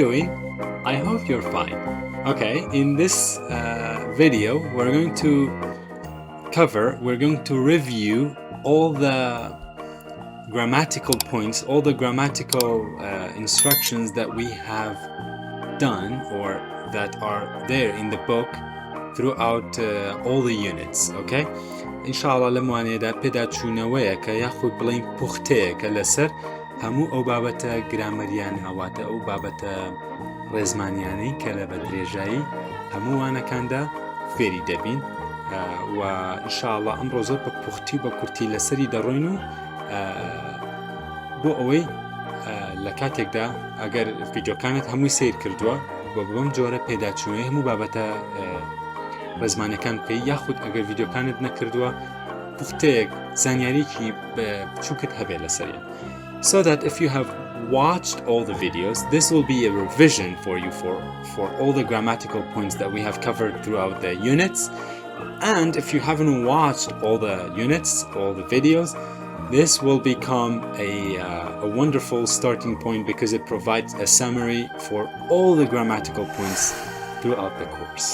doing? I hope you're fine. Okay, in this video we're going to review all the grammatical points, all the grammatical instructions that we have done or that are there in the book throughout all the units. Okay, inshallah لە وانەیەدا پێداچوونەوەیەکە یاخود بڵین پوختەیەکە لەسەر هەموو ئەو بابەتە گرامەریان هەواتە ئەو بابەتە ڕێزمانیانەی کە لە بە درێژایی هەموو وانەکاندا فێری دەبین و ئینشاءالله ئەمڕۆ زۆر بە پوختی و بە کورتی لەسەری دەڕۆین و بۆ ئەوەی لە کاتێکدا ئەگەر ڤیدیۆکانت هەمووی سیر کردووە بۆ بەم جۆرە پێداچوونەوەی هەموو بابەتە ڕێزمانەکان پێی یاخود ئەگەر ڤیدیۆکانت نەکردووە پوختەیەک زانیاریکی بچووکت هەبێ لەسەریان. So that if you have watched all the videos, this will be a revision for you for all the grammatical points that we have covered throughout the units. And if you haven't watched all the units, all the videos, this will become a wonderful starting point because it provides a summary for all the grammatical points throughout the course.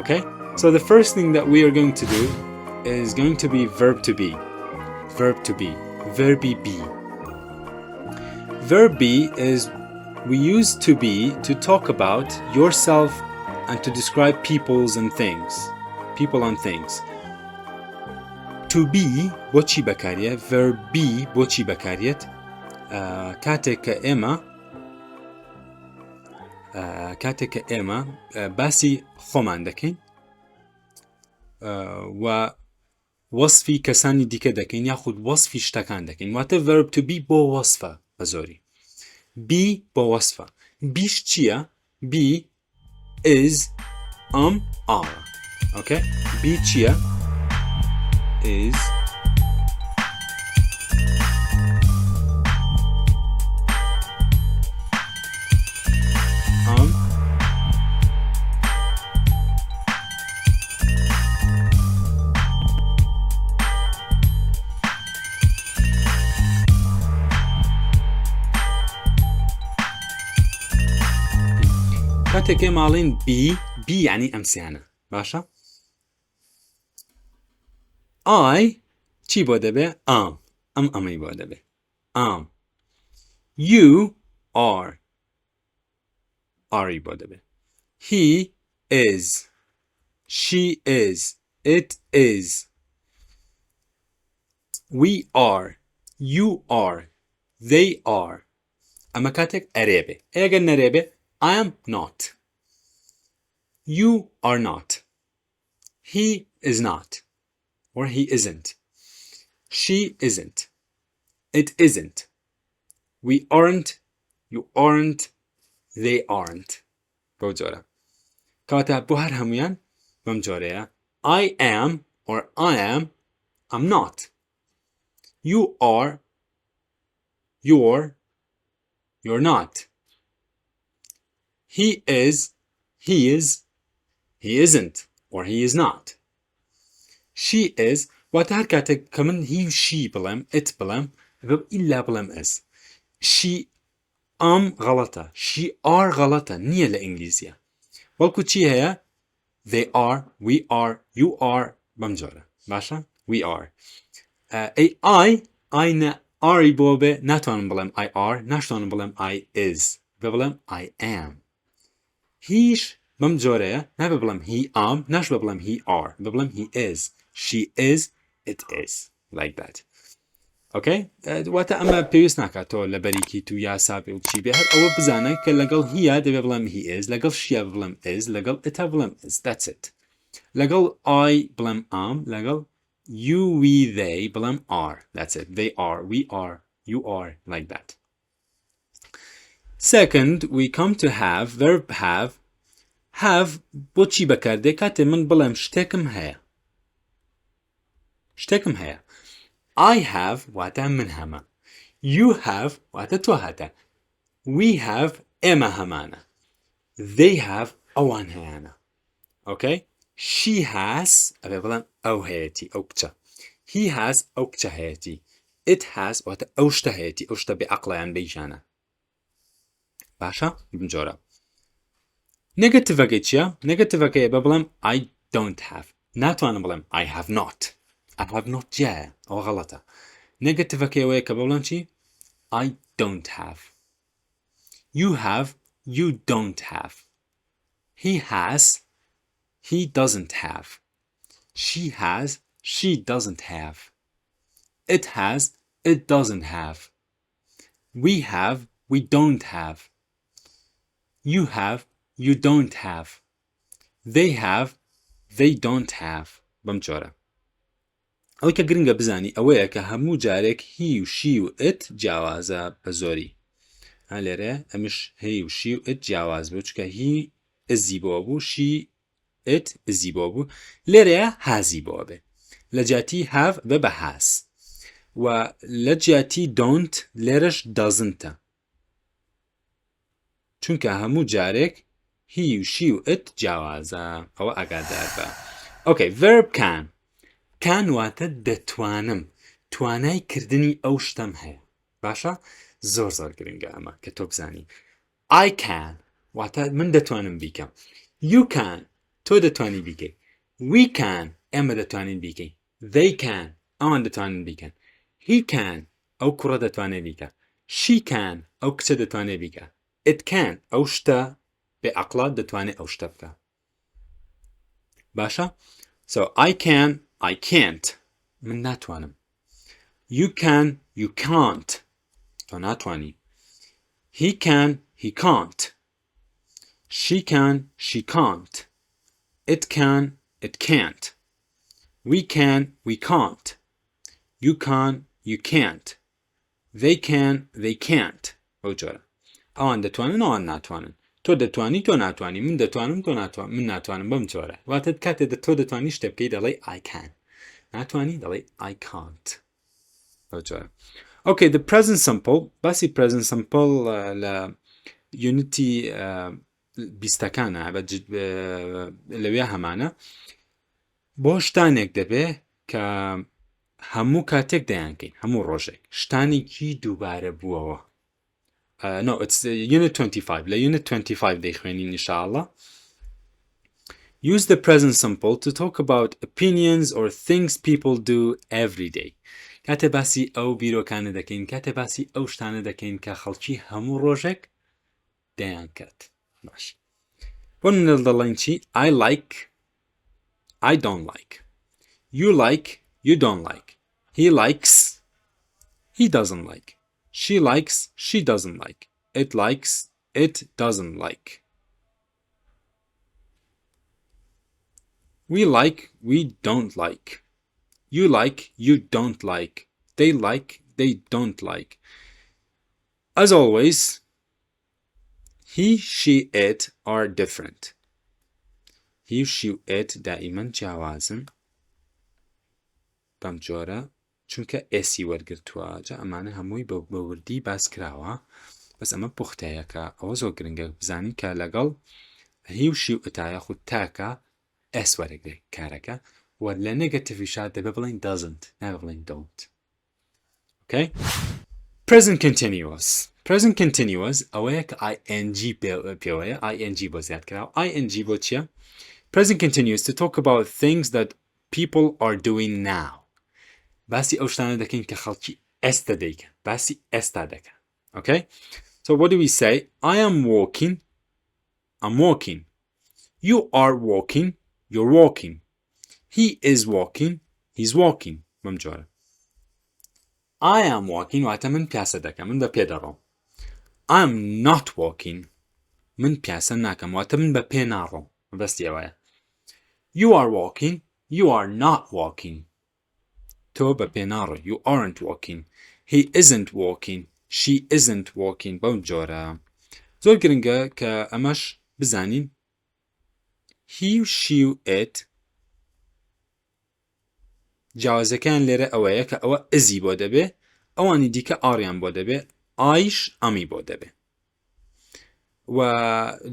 Okay? So the first thing that we are going to do is going to be verb to be. Verb to be. Verbi be. Verb be is we use to be to talk about yourself and to describe peoples and things. People and things. To be بۆچی بەکارێت verb be بۆچی بەکارێت کاتێک کە ئێمە باسی خۆمان دەکەین و وەصفی کەسانی دیکە دەکەین یاخود وەصفی شتەکان دەکەین واتە verb to be بۆ وەصفە بە زۆری be بۆ وەصفە بیش چییە؟ be is are. Okay? be چییە؟ is کاتێک ئێماڵین be یعنی ئەمسیانە باشە؟ I چی بۆ دەبێ؟ ئەمەی بۆ دەبێ you are ی بۆ دەبێ he is she is it is we are you are they are ئەمە کاتێک ئەرێبێ ئەگەر نەرێبێ I am not. You are not. He is not. Or he isn't. She isn't. It isn't. We aren't. You aren't. They aren't. بەو جۆرە. کەواتە بۆ هەر هەمویان بەم جۆرەیە. I am or I am. I'm not. You are. You're not. He is, he isn't, or he is not. She is, واتە هەر کاتێک کە من he و she بڵێم it بڵێم ئیلا بڵێم is. she غەڵەتە she are غەڵەتە نییە لە ئینگلیزیە وەڵکو چی هەیە they are, we are, you are بەم جۆرە باشە we are. I نە ی بۆ بێ ناتوانم بڵێم I are ناشتوانم بڵێم I is بڵێم I am. هیش بەم جۆرەیە نابێ بڵێم he am ناش بە بڵێم he are بڵێم he is she is it is like that. Okay? واتە ئەمە پێویست ناکاتەوە لە بەریکی تو یاسا بێ و چی بێ هەر ئەوە بزانە کە لەگەڵ هیە دەبێ بڵێم he is لەگەڵ شیە بڵێم is لەگەڵ ئتا بڵێم is that's it. لەگەڵ I بڵێم am لەگەڵ you we they بڵێم are that's it. They are, we are, you are like that. Second, we come to have, verb have. Have بۆچی بەکاردێ کاتێ من بڵێم شتێکم هەیە. I have واتە من هەمە. You have واتە تۆ هەتە. We have ئێمە هەمانە. They have ئەوان هەیانە. Okay? She has ئەبێ بڵێم ئەو هەیەتی ئەو کچە. He has ئەو کچە هەیەتی. It has واتە ئەو شتە هەیەتی ئەو شتە بێ عەقڵەیان بەیژانە. باشە بمجۆرە نێگەتیڤەکەی چییە؟ نێگەتیڤەکەی بە بڵێم I don't have ناتوانم بڵێم I have not I have not جایە ئەوە غەڵەتە نێگەتیڤەکەی ئەوەیە کە بڵێم چی I don't have You have You don't have He has He doesn't have She has She doesn't have It has It doesn't have We have We don't have You have You don't have They have They don't have بەم جۆرە ئەوەی کە گرنگە بزانی ئەوەیە کە هەموو جارێک هی و شی و ئت جیاوازە بە زۆری لێرە ئەمش هی و شی و ئت جیاواز بوو چکە هی ئزی بۆ بوو شی ئت ئزی بۆ بوو لێرەیە هازی بۆ بێ لە جیاتی have بێ بە هاز و لە جیاتی don't لێرەش doesn't چونکە هەموو جارێک هی و شی و ئت جیاوازە ئەوە ئاگادار بە ئۆکەی verb can واتە دەتوانم توانای کردنی ئەو شتەم هەیە باشە زۆر زۆر گرنگە ئەمە کە تۆ بزانی I can واتە من دەتوانم بیکەم You can تۆ دەتوانی بیکەی We can ئێمە دەتوانین بیکەین They can ئەوان دەتوانن بیکەن He can ئەو کوڕە دەتوانێت بیکە She can ئەو کچە دەتوانێت بیکە It can ئەو شتە بێ عەقڵە دەتوانێت ئەو شتە بکە باشە So I can I can't من ناتوانم You can You can't تۆ ناتوانی He can He can't She can She can't It can It can't We can We can't You can You can't They can They can't ئەو جۆرە ئەوان دەتوانن ئەوان ناتوانن تۆ دەتوانی تۆ ناتوانی من دەتوانم تۆ ناتوان من ناتوانم بەم جۆرە واتە کاتێک تۆ دەتوانی شتە بکەی دەڵێ I can ناتوانی دەڵێ I can't ئەو جۆرە Okay the present simple باسی present simple لە unity بیستەکانە لەوێ هەمانە بۆ شتانێک دەبێ کە هەموو کاتێک دەیانکەین هەموو ڕۆژێک شتانێکی دووبارە بووەوە No, it's Unit 25. لە Unit 25 دەیخوێنین ئینشاءالله. Use the present simple to talk about opinions or things people do every day. کاتێ باسی ئەو بیرۆکانە دەکەین کاتێ باسی ئەو شتانە دەکەین کە خەڵکی هەموو ڕۆژێک دەیان کات. باش. بۆ منە دەڵێن چی؟ I like I don't like. You like you don't like. He likes he doesn't like. She likes, she doesn't like. It likes, it doesn't like. We like, we don't like. You like, you don't like. They like, they don't like. As always, he, she, it are different. He, she, it دائما جوازن بمجورة چونکە ئێسی وەرگرتووە جا ئەمانە هەمووی بە وردی باس کراوە بەس ئەمە پوختەیەکە ئەوە زۆر گرنگە بزانین کە لەگەڵ هی و شی و ئتایە خود تاکە ئێس وەرەگرێت کارەکە و لە نێگەتیڤیشا دەبێ بڵێن doesn't نابێ بڵێن don't okay present continuous ئەوەیە کە ing پێوەیە ing بۆ زیاد کراوە ing بۆ چییە present continuous to talk about things that people are doing now باسی ئەو شتانە دەکەین کە خەڵکی ئێستا دەیکەن باسی ئێستا دەکەن okay so what do we say I am walking I'm walking you are walking you're walking he is walking he's walking بەم جۆرە I am walking واتە من پیاسە دەکەم من بە پێ دەڕۆم I'm not walking من پیاسە ناکەم واتە من بە پێ ناڕۆم بەستی ئەوەیە you are walking you are not walking تۆ بە پێ ناڕۆ you aren't walking he isn't walking she isn't walking بەم جۆرە زۆر گرنگە کە ئەمەش بزانین he و she و it جیاوازەکان لێرە ئەوەیە کە ئەوە ئزی بۆ دەبێ ئەوانی دیکە ئاڕیان بۆ دەبێ ئایش ئەمی بۆ دەبێ و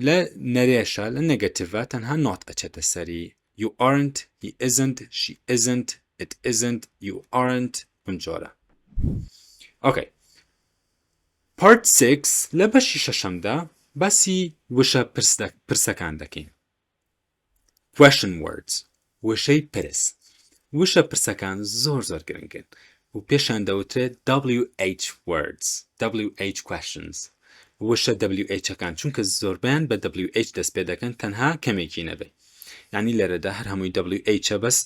لە نەرێشە لە نێگەتیڤە تەنها نۆت ئەچێتە سەری you aren't he isn't she isn't it isn't you aren't بەم جۆرە okay part 6 لە بەشی شەشەمدا باسی وشە پرسەکان دەکەین. question words وشەی پرس. وشە پرسەکان زۆر گرنگن و پێشان دەوترێت WH words WH questions وشە WHەکان چونکە زۆربیان بە WH دەست پێ دەکەن تەنها کەمێکی نەبێ. یعنی لێرەدا هەر هەمووی WH بەس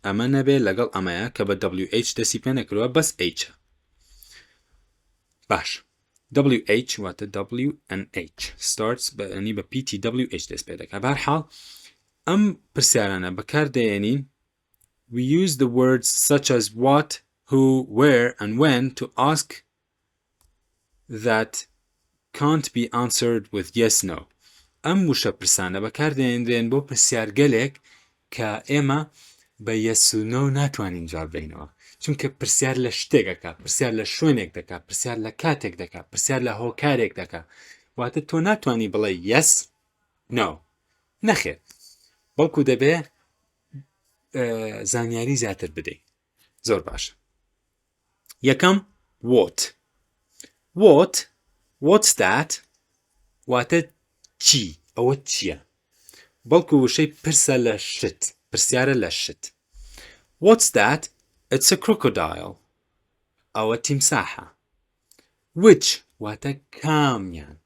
ئەمە نەبێ لەگەڵ ئەمەیە کە بە WH دەستی پێ نەکردووە بەس H. باش WH واتە W and H starts بەنی بە PTWH دەست پێ دەکات. بەهەرحاڵ ئەم پرسیارانە بەکاردێنین. We use the words such as what, who, where and when to ask that can't be answered with yes, no. ئەم وشە پرسانە بەکاردێنرێن بۆ پرسیارگەلێک کە ئێمە بە yes و no ناتوانین جواب بدەینەوە. چونکە پرسیار لە شتێکەکە، پرسیار لە شوێنێک دەکات، پرسیار لە کاتێک دەکات، پرسیار لە هۆکارێک دەکات. واتە تۆ ناتوانی بڵێ yes no نەخێت، بەڵکو دەبێ زانیاری زیاتر بدەیت. زۆر باشە. یەکەم what's that واتە چی؟ ئەوە چییە؟ بەڵکو وشەی پرسە لە شت، پرسیارە لە شت. What's that? It's a crocodile. ئەوە تیمساحە. Which واتە کامیان.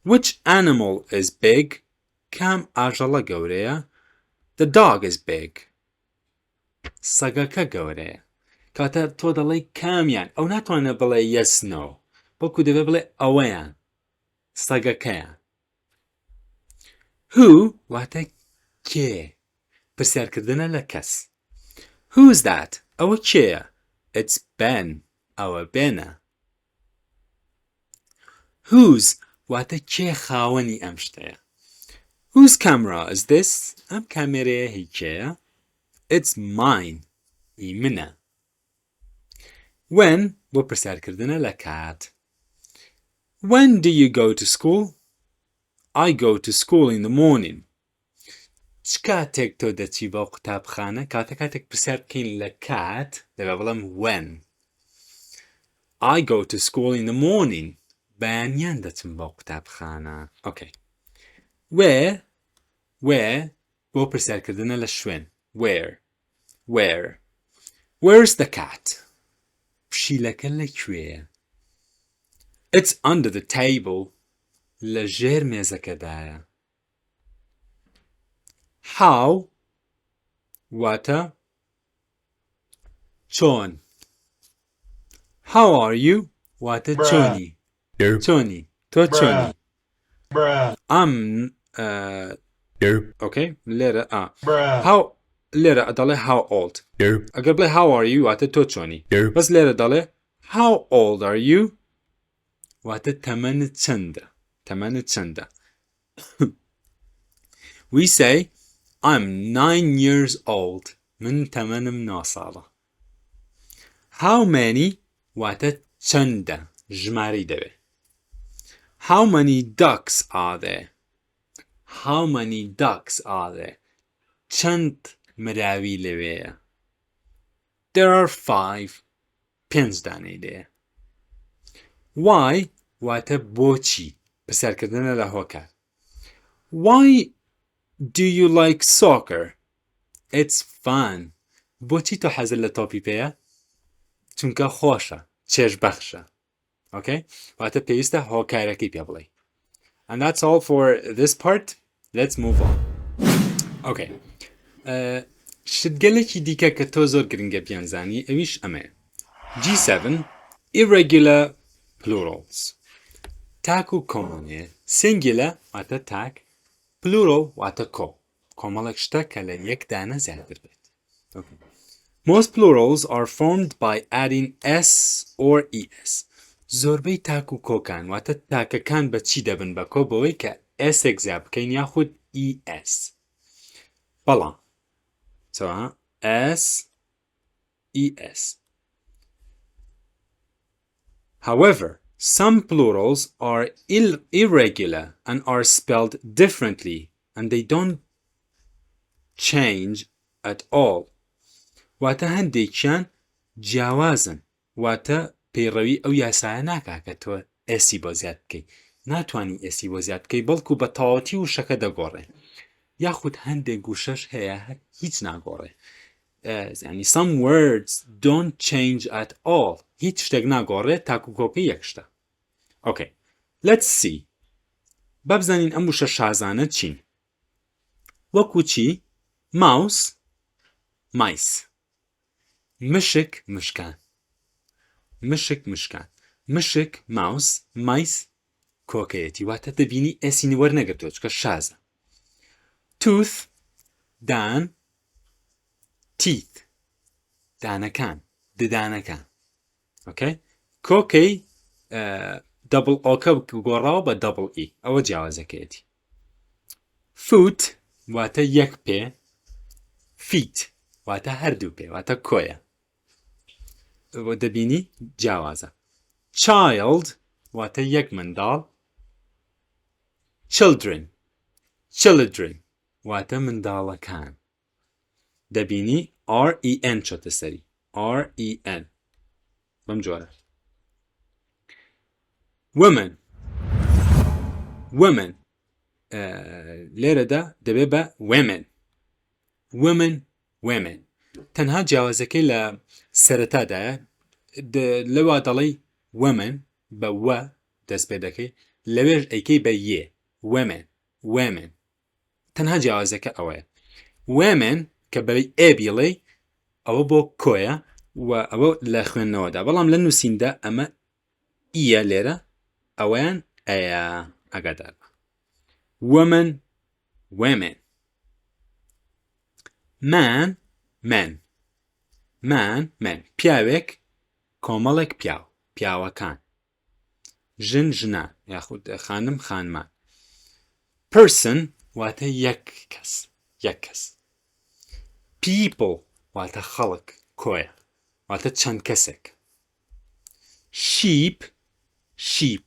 Which animal is big? کام ئاژەڵە گەورەیە. The dog is big. سەگەکە گەورەیە. کاتە تۆ دەڵێ کامیان ئەو ناتوانێت بڵێ yes no بەڵکو دەبێت بڵێ ئەوەیان سەگەکەیان. Who واتە کێ؟ پرسیارکردنە لە کەس. Who's that? ئەوە کێیە؟ It's Ben. ئەوە بێنە. Whose واتە کێ خاوەنی ئەم شتەیە. Whose camera is this? ئەم کامێرەیە هی کێیە؟ It's mine. ئی منە. When بۆ پرسیارکردنە لە کات. When do you go to school? I go to school in the morning. چ کاتێک تۆ دەچی بۆ قوتابخانە؟ کاتێک پرسیار بکەین لە کات دەبێ بڵێم when. I go to school in the morning. بەیانیان دەچم بۆ قوتابخانە. Okay. Where بۆ پرسیارکردنە لە شوێن. Where. Where's the cat? پشیلەکە لەکوێیە؟ It's under the table. لە ژێر مێزەکەدایە. How واتە چۆن. How are you واتە چۆنی. چۆنی تۆ چۆنی. Okay لێرە لێرە دەڵێ how old. ئەگەر بڵێ how are you واتە تۆ چۆنی. بەس لێرە دەڵێ how old are you واتە تەمەنت چەندە. We say I'm 9 years old. من تەمەنم 9 ساڵە. How many واتە چەندە ژمارەی دەوێ. How many ducks are there? How many ducks are there? چەند مراوی لەوێیە. There are 5. 5 دانەی لێیە. Why واتە بۆچی پرسیارکردنە لە هۆکار. Why do you like soccer? It's fun. بۆچی تۆ حەزت لە تۆپی پێیە؟ چونکە خۆشە، چێژبەخشە. Okay? واتە پێویستە هۆکارەکەی پێ بڵێ. And that's all for this part. Let's move on. Okay. شتگەلێکی دیکە کە تۆ زۆر گرنگە بیانزانی ئەویش ئەمەیە. G7 irregular plurals. تاک و کۆمەڵێ. singular واتە تاک. plural واتە کۆمەڵێک شتە کە لە یەک دانە زیاتر بێت. Okay. Most plurals are formed by adding s or es. زۆربەی تاک و کۆکان واتە تاکەکان بە چی دەبن بە کۆ بەوەی کە ئێسێک زیاد بکەین یاخود es. بەڵام s es. However, some plurals are irregular and are spelled differently and they don't change at all. واتە هەندێکیان جیاوازن واتە پەیڕەوی ئەو یاسایە ناکا کە تۆ ئێسی بۆ زیاد بکەیت ناتوانانی ئێسی بۆ زیاد بکەی بەڵکو بە تەواوەتی وشەکە دەگۆڕێ یاخود هەندێک گوشەش هەیە هیچ ناگۆڕێ ینی some words don't change at all هیچ شتێک ناگۆڕێت تاکو کۆکەی یەک شتە okay let's see بابزانین ئەم وشە شازانە چین وەکو چی ماوس مایس مشک مشکان مشک مشکان مشک ماوس مایس کۆکەیەتی واتە دەبینی ئێسی وەرنەگرتووە چکە شازە توث دان تیث دانەکان ددانەکان ئۆکەی کۆکەی دەبڵ ئۆکە گۆڕاوە بە دەبڵ ئی ئەوە جیاوازەکەیەتی فوت واتە یەک پێ فیت واتە هەردوو پێ واتە کۆیە دەبینی جیاوازە child واتە یەک منداڵ children children واتە منداڵەکان دەبینی ren چۆتە سەری ren بەم جۆرە women women لێرەدا دەبێ بە women women women تەنها جیاوازەکەی لە سەرەتادایە لەوا دەڵێی women بە وە دەست پێ دەکەی لەوێژ ئەیکەی بە یێ women women تەنها جیاوازەکە ئەوەیە women کە بەوەی ئێ بیڵێ ئەوە بۆ کۆیە و ئەوە لە خوێندنەوەدا بەڵام لە نووسیندا ئەمە ئیە لێرە ئەویان ئەیە ئەگادار women women man men man men پیاوێک کۆمەڵێک پیاو پیاوەکان ژن ژنان یاخود خانم خانمان person واتە یەک کەس یەک کەس people واتە خەڵک کۆیە واتە چەند کەسێک sheep sheep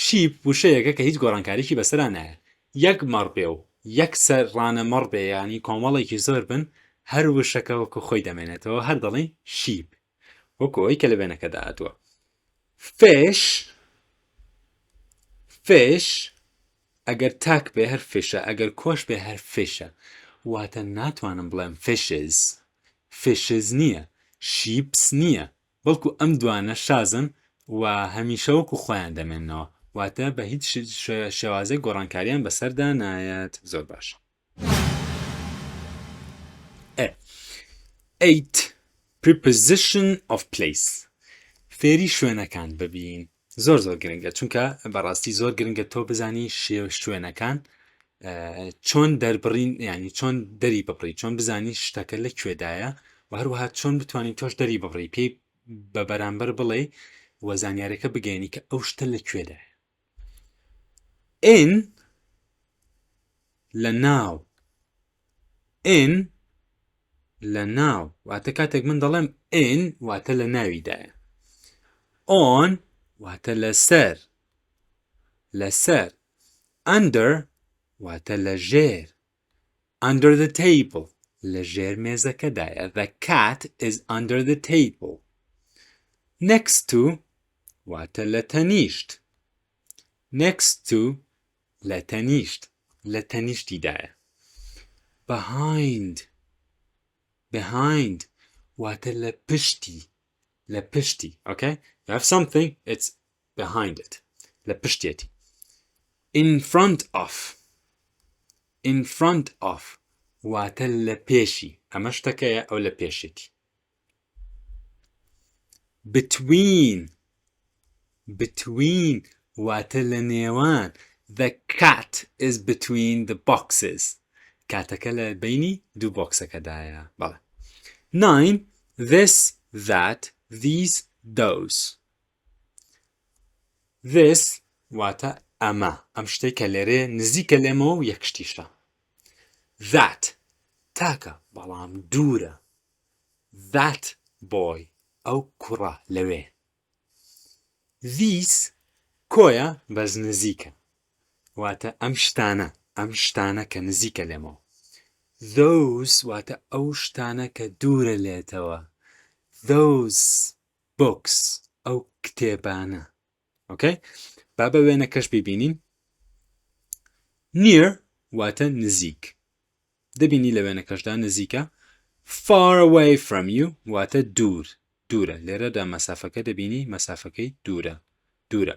sheep وشەیەکە کە هیچ گۆڕانکاریکی بەسەرا نایە یەک مەڕ بێ و یەک سەرڕانە مەڕ بێ ینی کۆمەڵێکی زۆر بن هەر وشەکە وەکو خۆی دەمێنێتەوە هەر دەڵێن sheep وەکو ئەوی کە لە بێنەکەدا هاتووە fish fish ئەگەر تاک بێ هەر فشە ئەگەر کۆش بێ هەر فشە واتە ناتوانم بڵێم fishes fishes نییە sheeps نییە بەڵکو ئەم دوانە شازن و هەمیشە وەکو خۆیان دەمێنەوە واتە بە هیچ شێوازەی گۆڕانکاریان بەسەردا نایەت زۆر باش 8 preposition of place فێری شوێنەکان ببین زۆر گرنگە چونکە بەڕاستی زۆر گرنگە تۆ بزانی شوێنەکان چۆن دەربڕین ینی چۆن دەری ببڕی چۆن بزانی شتەکە لە کوێدایە و هەروەها چۆن بتوانین تۆش دەری ببڕی پێی بە بەرامبەر بڵێ وە زانیاریەکە بگەینی کە ئەو شتە لە کوێدایە in لە ناو in لە ناو واتە کاتێک من دەڵێم in واتە لە ناویدایە on واتە لەسەر لەسەر under واتە لە ژێر under the table لە ژێر مێزەکەدایە the cat is under the table next to واتە لە تەنیشت next to لە تەنیشت لە تەنیشتیدایە behind behind واتە لە پشتی لە پشتی okay you have something it's behind it لە پشتێتی in front of واتە لە پێشی ئەمە شتەکەیە ئەو لە پێشێتی between واتە لە نێوان the cat is between the boxes کاتەکە لە بینی دوو بۆکسەکەدایە بەڵێ 9 this that these those this واتە ئەمە ئەم شتێک کە لێرێ نزیکە لێمەوە و یەکشتیشە that تاکە بەڵام دوورە that boy ئەو کوڕە لەوێ these کۆیە بەس نزیکە واتە ئەم شتانە کە نزیکە لێمەوە those واتە ئەو شتانە کە دوورە لێتەوە those books ئەو کتێبانە okay با بە وێنەکەش ببینین near واتە نزیک دەبینی لە وێنەکەشدا نزیکە far away from you واتە دوورە لێرەدا مەسافەکە دەبینی مەسافەکەی دوورە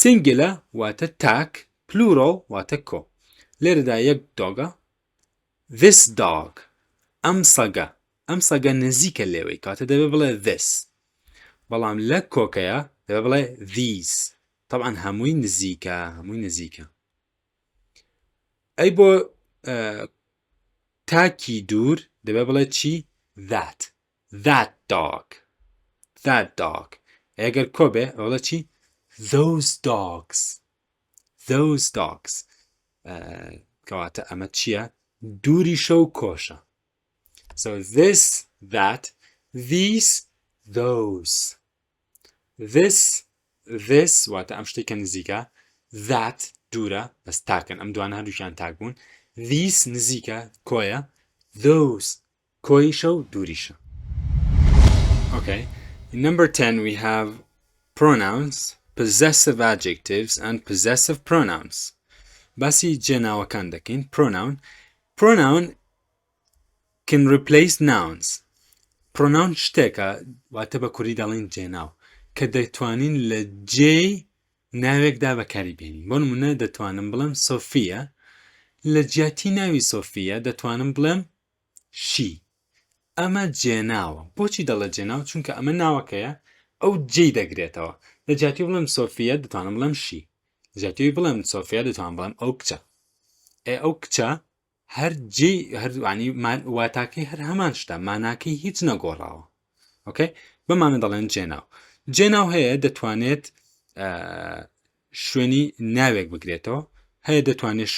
singular واتە تاک plural واتە کۆ لێرەدا یەک دۆگە this dog ئەم سەگە نزیکە لێوەی کاتە دەبێ بڵێ this بەڵام لە کۆکەیە دەبێ بڵێ these طبعا هەمووی نزیکە ئەی بۆ تاکی دوور دەبێ بڵێ چی that dog ئەگەر کۆ بێ بڵێ چی those dogs کەواتە ئەمە چییە دووری شەو کۆشە so this that these those this واتە ئەم شتێکە نزیکە that دوورە بەس تاکن ئەم دوانە هەردووکیان تاک بوون these نزیکە کۆیە those کۆیشە و دووریشە okay in number 10 we have pronouns possessive adjectives and possessive pronouns باسی جێناوەکان دەکەین pronoun can replace nouns pronoun شتێکە واتە بە کوردی دەڵێن جێناو کە دەتوانین لە جێی ناوێکدا بەکاری بێنین بۆ نمونە دەتوانم بڵێم سۆفیە لە جیاتی ناوی سۆفیە دەتوانم بڵێم شی ئەمە جێناوە بۆچی دەڵێ جێناو چونکە ئەمە ناوەکەیە ئەو جێی دەگرێتەوە لە جیاتی بڵێم سۆفیە دەتوانم بڵێم شی لە جیاتی بڵێم سۆفیە دەتوانم بڵێم ئەو کچە ئەو کچە هەر جێ هەردووانی واتاکەی هەر هەمان شتە ماناکەی هیچ نەگۆڕاوە ئۆکەی بەمانە دەڵێن جێناو هەیە دەتوانێت شوێنی ناوێک بگرێتەوە هەیە دەتوانێت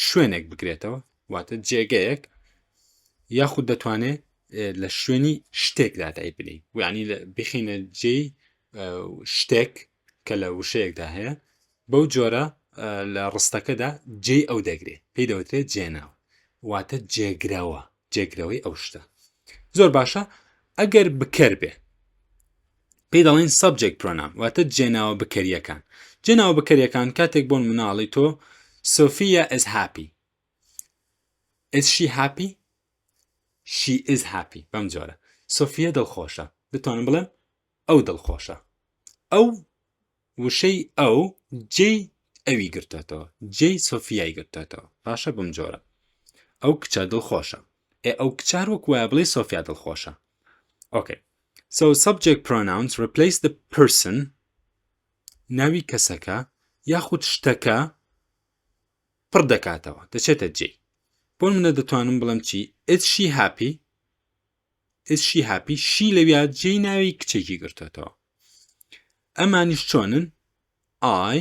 شوێنێک بگرێتەوە واتە جێگەیەک یاخود دەتوانێت لە شوێنی شتێکدا دای بنین یعنی بخینە جێی شتێک کە لە وشەیەکدا هەیە بەو جۆرە لە ڕستەکەدا جێی ئەو دەگرێت پێی دەوترێت جێناو واتە جێگرەوەی ئەو شتە زۆر باشە ئەگەر بکەر بێ پێی دەڵێن subject pronoun واتە جێناوە بکەریەکان کاتێک بۆن مناڵی تۆ Sophia is happy is she happy she is happy بەم جۆرە سۆفیا دڵخۆشە دەتوانم بڵێم ئەو دڵخۆشە ئەو وشەی ئەو جێی ئەوی گرتێتەوە جێی سۆفیای گرتێتەوە باشە بەم جۆرە ئەو کچە دڵخۆشە ئەو کچار وەک وایە بڵێ سۆفیا دڵخۆشە okay so subject pronouns replace the person ناوی کەسەکە یاخود شتەکە پڕ دەکاتەوە دەچێتە جێی بۆ منە دەتوانم بڵم چی is she happy شی لەویا جێی ناوی کچێکی گرتێتەوە ئەمانیش چۆنن I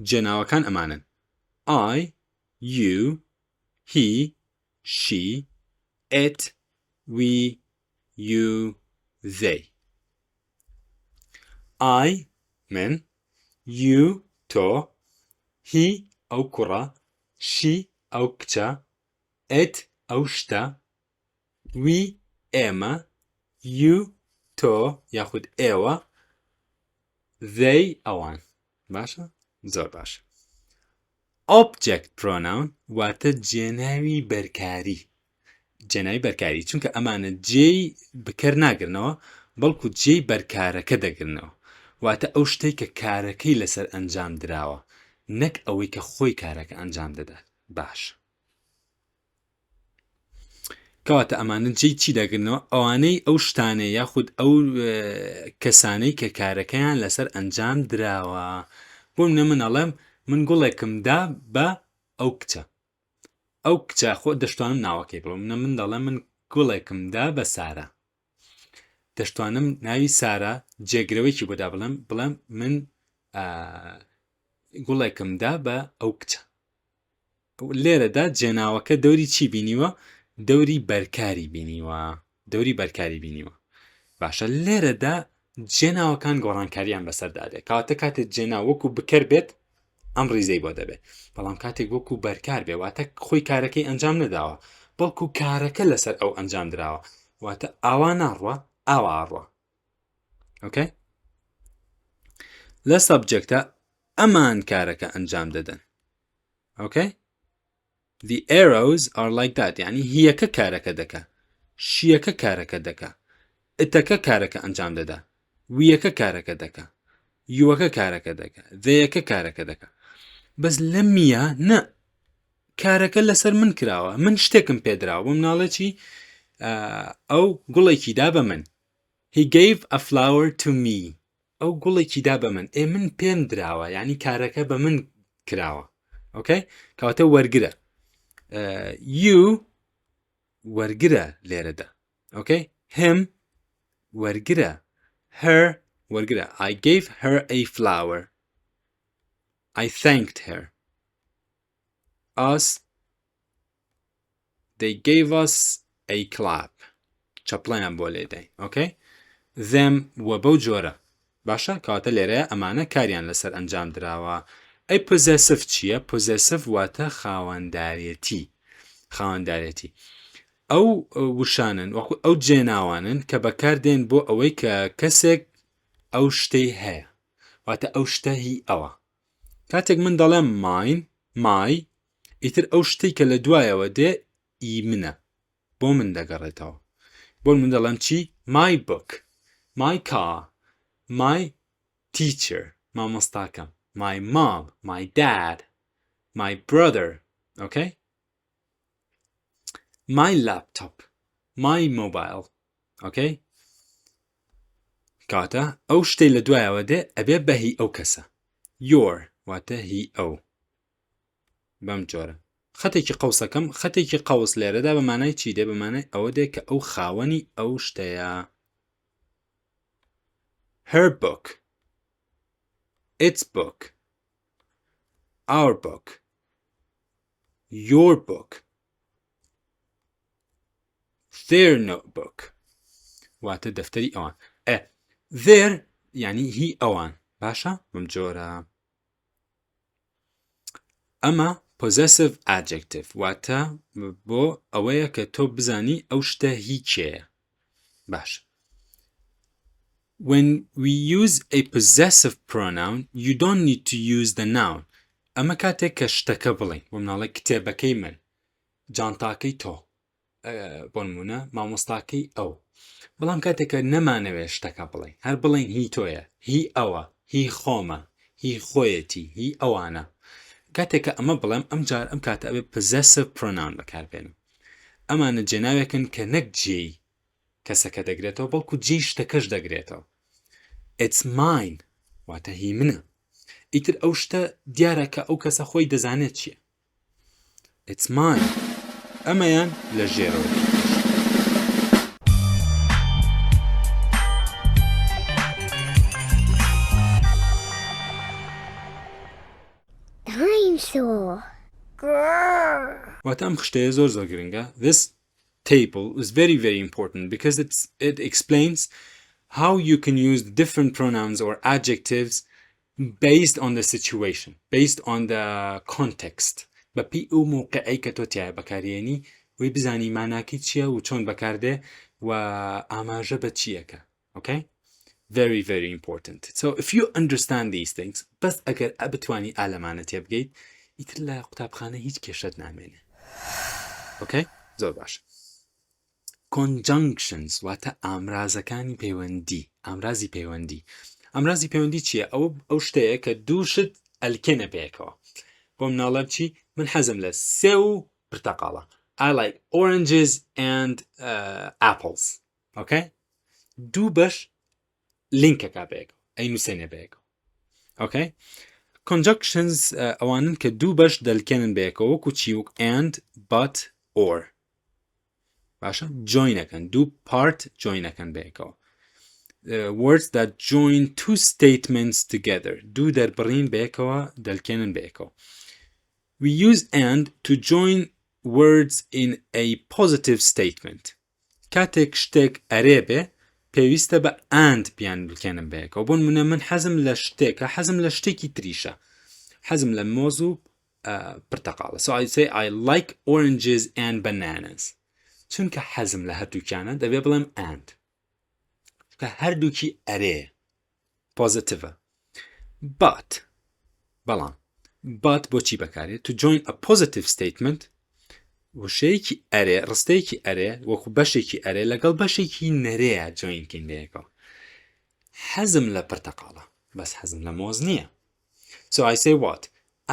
جێناوەکان ئەمانن I you he she it we you they I من you تۆ he ئەو کوڕە she ئەو کچە it ئەو شتە we ئێمە you تۆ یاخود ئێوە they ئەوان باشە زۆر باشە object pronoun واتە جێناوی بەرکاری چونکە ئەمانە جێی بکەر ناگرنەوە بەڵکو جێی بەرکارەکە دەگرنەوە واتە ئەو شتێک کە کارەکەی لەسەر ئەنجام دراوە نەک ئەوەی کە خۆی کارەکە ئەنجام دەدات باش کەواتە ئەمانە جێی چی دەگرنەوە ئەوانەی ئەو شتانەی یاخود ئەو کەسانەی کە کارەکەیان لەسەر ئەنجام دراوە بۆ منە منەڵێم من گوڵێکمدا بە ئەو کچە خۆ دەشتوانم ناوەکەی بڵم من دەڵێم من گوڵێکمدا بە سارە دەشتوانم ناوی سارە جێگرەوەیکی بۆدا بڵێم من گوڵێکمدا بە ئەو کچە لێرەدا جێناوەکە دەوری چی بینیوە دەوری بەرکاری بینیوە باشە لێرەدا جێناوەکان گۆڕانکاریان بەسەردادێ کاتە کاتێک جێناو وەکو بکەر بێت ئەم ڕیزەی بۆ دەبێت بەڵام کاتێک وەکو بەرکار بێ واتە خۆی کارەکەی ئەنجام نەداوە بەڵکو کارەکە لەسەر ئەو ئەنجام درراوە واتە ئاوا ناڕوە ئاوا ئاڕوە ئۆکەی لە سەبجەکتە ئەمان کارەکە ئەنجام دەدەن. Okay? The arrows are like that. یعنی هیەکە کارەکە دەکا، شیەکە کارەکە دەکا، ئتەکە کارەکە ئەنجام دەدا، ویەکە کارەکە دەکا، یوەکە کارەکە دەکا، دەیەکە کارەکە دەکا. بەس لە میە نە، کارەکە لەسەر من کراوە، من شتێکم پێدراوە. بۆ مناڵە چی؟ ئەو گوڵێکی دا بە من. He gave a flower to me. ئەو گوڵێکی دا بە من. من پێم دراوە، یعنی کارەکە بە من کراوە. Okay? کەواتە وەرگرە. You وەرگرە لێرەدا. Okay? Him وەرگرە. Her وەرگرە. I gave her a flower. I thanked her. Us, they gave us a clap. چەپڵەیان بۆ لێدەین. Okay? Them وە بەو جۆرە. باشە؟ کەواتە لێرەیە ئەمانە کاریان لەسەر ئەنجام دراوە. ئەی پۆزێسف چییە؟ پۆزێسف واتە خاوەندارێتی. خاوەندارێتی. ئەو وشانن وەکو ئەو جێناوانن کە بەکاردێن بۆ ئەوەی کە کەسێک ئەو شتەی هەیە، واتە ئەو شتە هی ئەوە. کاتێک من دەڵێم ماین، مای، ئیتر ئەو شتەی کە لە دوایەوە دێ ئی منە، بۆ من دەگەڕێتەوە. بۆ من دەڵێم چی؟ my book, my car, my teacher, مامۆستاکەم، my mom, my dad, my brother. Okay? My laptop, my mobile. Okay? کاتە ئەو شتەی لە دوایەوە دێ ئەبێ بە هی ئەو کەسە. your واتە هی ئەو. بەم جۆرە. خەتێکی قەوسەکەم، خەتێکی قەوس لێرەدا بە مانای چی دێ؟ بە مانای ئەوە دێ کە ئەو خاوەنی ئەو شتەیە. her book, its book, our book, your book, their notebook. واتە دەفتەری ئەوان. their یعنی هی ئەوان. باشە؟ بەم جۆرە. ئەمە possessive adjective واتە بۆ ئەوەیە کە تۆ بزانی ئەو شتە هی کێیە. باش. When we use a possessive pronoun, you don't need to use the noun. ئەمە کاتێک کە شتەکە بڵین، بۆ مناڵە کتێبەکەی من، جانتاکەی تۆ، بۆ نمونە مامۆستاکەی ئەو. بەڵام کاتێکە نەمانەوێت شتەکە بڵین، هەر بڵین هی تۆیە، هی ئەوە، هی خۆمە، هی خۆیەتی، هی ئەوانە. کاتێککە ئەمە بڵێم ئەمجار ئەم کاتە ئەبێ possessive pronoun بەکاربێنم. ئەمانە جێناوێکن کە نەک جێی کەسەکە دەگرێتەوە، بەڵکو جێی شتەکەش دەگرێتەوە. It's mine واتە هی منە. ئیتر ئەو شتە دیارە کە ئەو کەسە خۆی دەزانێت چییە. It's mine. ئەمەیان لە ژێرەوە. واتە ئەم خشتەیە زۆر زۆر گرنگە. This table is very very important because it explains how you can use different pronouns or adjectives based on the situation, based on the context. بەپی ئەو موقعەی کە تۆ تایە بەکارهێنی وی بزانی ماناکەی چییە و چۆن بەکاردێ و ئاماژە بە چیەکە. Okay? Very very important. So if you understand these things, بەس ئەگەر بتوانی ئالەمانە تێبگەیت، ئیتر لە قوتابخانە هیچ کێشەت نامێنێ. Okay? زۆر باش. Conjunctions واتە ئامرازەکانی پەیوەندی. ئامرازی پەیوەندی. ئامرازی پەیوەندی چییە؟ ئەو شتەیە کە دوو شت ئەلکێنە پێیەکەوە. بۆ مناڵە چی؟ من حەزم لە سێ و پرتەقاڵە. I like oranges and apples. Okay? دوو بەش لینکەکە پێیەکەوە. ئەینووسێنێ پێیەکەوە. Okay? Conjunctions ئەوانن کە دوو بەش دەلکێنن بەیەکەوە، وەکو چی؟ وەک and, but, or. باشە؟ joinەکەن. دوو part joinەکەن بەیەکەوە. Words that join two statements together. دوو دەربڕین بەیەکەوە دەلکێنن بەیەکەوە. We use and to join words in a positive statement. کاتێک شتێک ئەرێ بێ پێویستە بە and بیان بکێنن بەیەکەوە. بۆ نمونە من حەزم لە شتێکە، حەزم لە شتێکی تریشە. حەزم لە مۆز و پرتەقاڵە. So I say I like oranges and bananas. چونکە حەزم لە هەردووکیانە دەبێ بڵێم and. کە هەردووکی ئەرێ پۆزیتیڤە. But بەڵام but بۆچی بەکارێت to join a positive statement وشەیەکی ئەرێ ڕستەیەکی ئەرێ وەکو بەشێکی ئەرێ لەگەڵ بەشێکی نەرەیە جوینکین لەیەکەوە حەزم لە پرتەقاڵە بەس حەزم لە مۆز نییە so I say what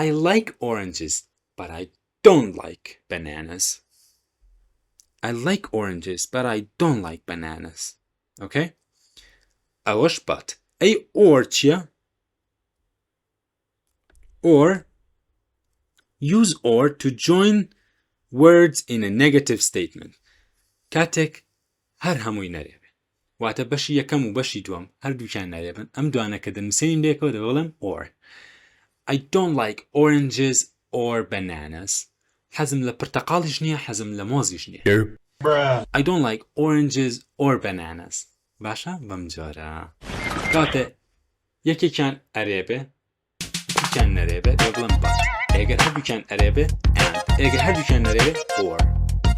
I like oranges but I don't like bananas I like oranges but I don't like bananas okay ئەوەش but ئەی or چییە or use or to join words in a negative statement کاتێک هەر هەمووی نەرێبێ واتە بەشی یەکەم و بەشی دووەم هەردووکیان نەرێبن ئەم دوانەکە دەنووسین لێکەوە دەوڵم or I don't like oranges or bananas حەزم لە پرتەقاڵیش نییە حەزم لە مۆزیش نییە I don't like oranges or bananas باشە بەم جۆرە کاتێ یەکێکیان ئەرێبێ یەکێکیان نەرێبێ دەوڵم but ئەگەر هەردووکیان ئەرێبێ and ئەگەر هەردووکیان نەرێبێ or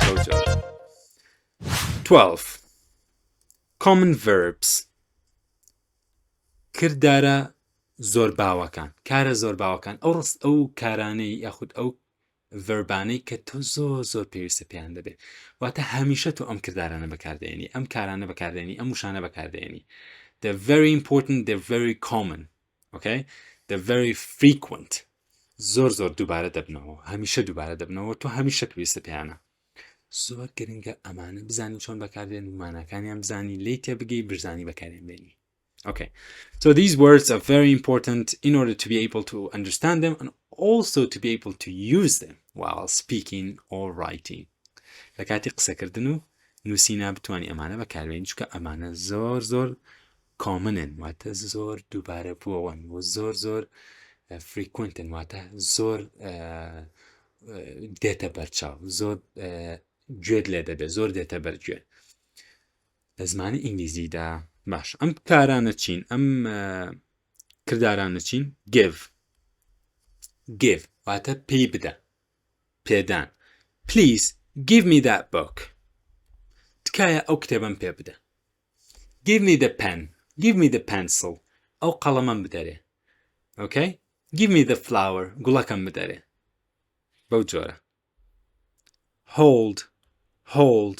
بەو جۆرە 12 common verbs کردارە زۆر باوەکان کارە زۆر باوەکان ئەو کارانەی یاخود ئەو ڤەربانەی کە تۆ زۆر پێویستە پێیان دەبێت واتە هەمیشە تۆ ئەم کردارانە بەکاردێنی ئەم کارانە بەکاردێنی ئەم وشانە بەکاردێنی they're very important they're very common okay they're very frequent زۆر دووبارە دەبنەوە هەمیشە دووبارە دەبنەوە تۆ هەمیشە پێویستە پێیانە زۆر گرنگە ئەمانە بزانی چۆن بەکاردێن و ماناکانیان بزانی لی تێبگەی بزانی بەکارێنبێنی okay so these words are very important in order to be able to understand them and also to be able to use them while speaking or writing لە کاتی قسەکردن و نووسینا بتوانی ئەمانە بەکاربێنی چونکە ئەمانە زۆر کامنن واتە زۆر دووبارە بووەوەن و زۆر frequentن واتە زۆر دێتە بەرچاو زۆر گوێت لێ دەبێت زۆر دێتە بەرگوێ لە زمانی ئینگلیزیدا باش ئەم کارانە چین ئەم کردارانە چین give واتە پێی بدە پێدان please give me that book تکایە ئەو کتێبم پێ بدە give me the pen give me the pencil ئەو قەڵەمەم بدەرێ okay give me the flower گوڵەکەم بدەرێ بەو جۆرە hold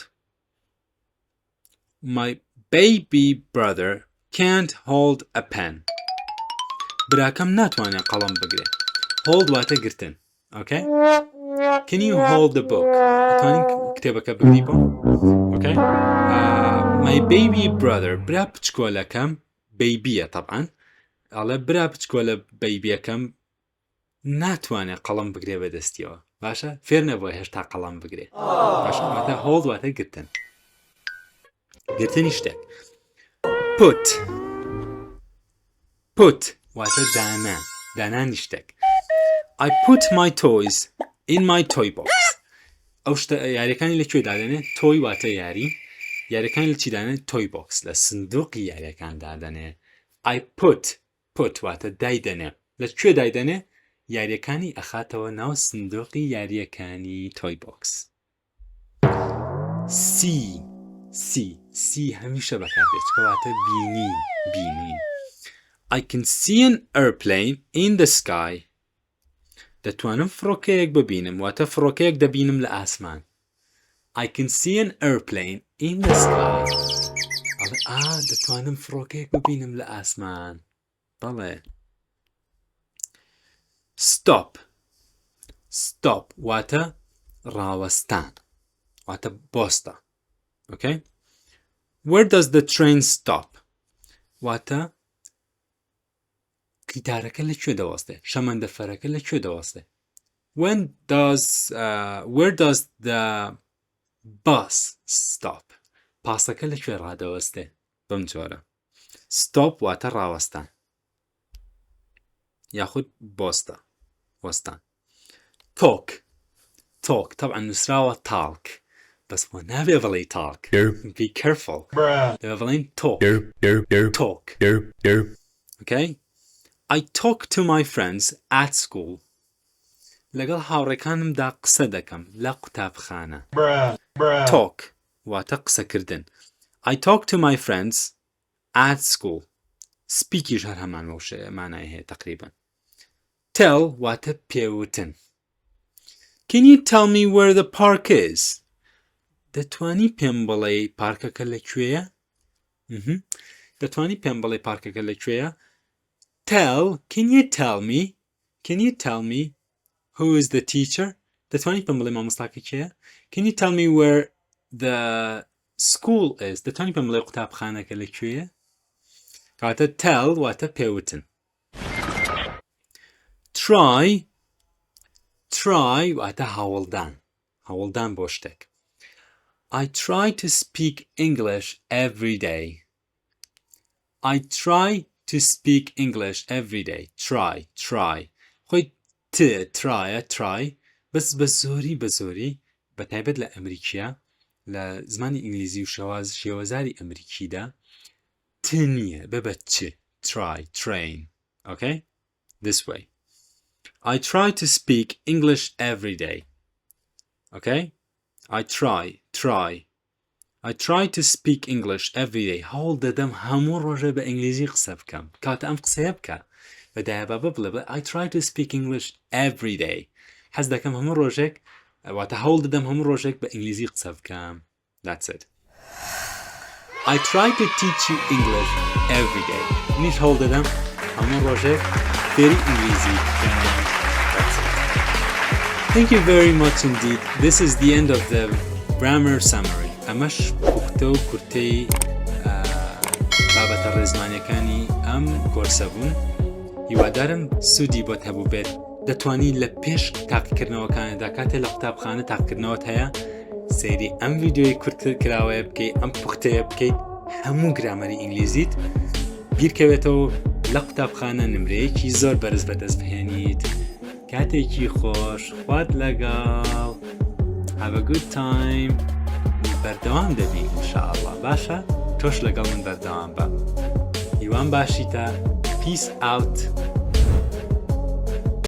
my baby brother can't hold a pen براکەم ناتوانێت قەڵەم بگرێ hold واتە گرتن okay can you hold the book ئەتوانین کتێبەکە بگری بۆ okay my baby brother برا بچکۆلەکەم بەیبیە طبعا ئەڵێ برا بچکۆلە بەیبیەکەم ناتوانێت قەڵەم بگرێ بەدەستیەوە باشە فێر نەبووە هێشتا قەڵەم بگرێ باشە واتە hold واتە گرتن گرتنی شتێک put واتە دانانی شتێک I put my toys in my toy box ئەو شتە یاریەکانی لەکوێ دادەنێ تۆی واتە یاریەکانی لە چی دادەنێ toy box لە سندوقی یاریەکان دادەنێ I put واتە دایدەنێ لەکوێ دایدەنێ یاریەکانی ئەخاتەوە ناو سندوقی یاریەکانی toy box see هەمیشە بەکاردێت کەواتە بینی I can see an airplane in the sky دەتوانم فڕۆکەیەک ببینم واتە فڕۆکەیەک دەبینم لە ئاسمان I can see an airplane in the sky دەتوانم فڕۆکەیەک ببینم لە ئاسمان بەڵێ stop واتە ڕاوەستان واتە بۆستە okay where does the train stop واتە قیتارەکە لەکوێ دەوەستێ شەمەندەفەرەکە لەکوێ دەوەستێ where does the bus stop پاسەکە لەکوێ ڕادەوەستێ بەم جۆرە stop واتە ڕاوەستان یاخود بۆستە وەستان talk طبعا نووسراوە talk بس بۆ نابێ بڵێ talk be careful دەبێ بڵێن talk okay I talk to my friends at school لەگەڵ هاوڕێکانمدا قسە دەکەم لە قوتابخانە talk واتە قسەکردن I talk to my friends at school speakiش هەر هەمان وەشەیە مانای هەیە تقریبا tell واتە پێوتن. Can you tell me where the park is? دەتوانی پێم بڵێ پارکەکە لەکوێیە؟ دەتوانی پێم بڵێ پارکەکە لەکوێیە؟ Tell, can you tell me who is the teacher? دەتوانی پێم بڵێ مامۆستاکە کێیە؟ Can you tell me where the school is? دەتوانی پێم بڵێ قوتابخانەکە لەکوێیە؟ کاتە tell واتە پێوتن. Try واتە هەوڵدان بۆ شتێک. I try to speak English every day. I try to speak English every day. Try. خۆی try بەس بە زۆری بەتایبەت لە ئەمریکیە لە زمانی ئینگلیزی و شێوەزاری ئەمریکیدا نییە بەبە train. Okay? This way. I try to speak English every day. Okay? I try to speak English every day. هەوڵ دەدەم هەموو ڕۆژە بە ئینگلیزی قسە بکەم. کاتە ئەم قسەیە بکە. بەدایە بڵێ I try to speak English every day. حەز دەکەم هەموو ڕۆژێک واتە هەوڵ دەدەم هەموو ڕۆژێک بە ئینگلیزی قسە بکەم. That's it. I try to teach you English every day. نیش هەوڵ دەدەم هەموو ڕۆژێک فێری ئینگلیزی بکەم. That's it. Thank you very much indeed. This is the end of the grammar summary. ئەمەش پوختە و کورتەی بابەتە ڕێزمانیەکانی ئەم کۆرسە بوون. هیوادارم سوودی بۆت هەبوو بێت. دەتوانی لە پێش تاقیکردنەوەکاندا کاتێ لە قوتابخانە تاقیکردنەوەت هەیە سەیری ئەم ڤیدیۆی کورتکراوەیە بکەیت، ئەم پوختەیە بکەیت، هەموو گرامەری ئینگلیزیت بیرکەوێتەوە لە قوتابخانە نمرەیەکی زۆر بەرز بەدەست بهێنیت. کاتێکی خۆش، خوات لەگەڵ. Have a good time. بەردەوام دەبی ئینشاءالله. باشە؟ تۆش لەگەڵ من بەردەوام بە. هیوان باشیتە. Peace out.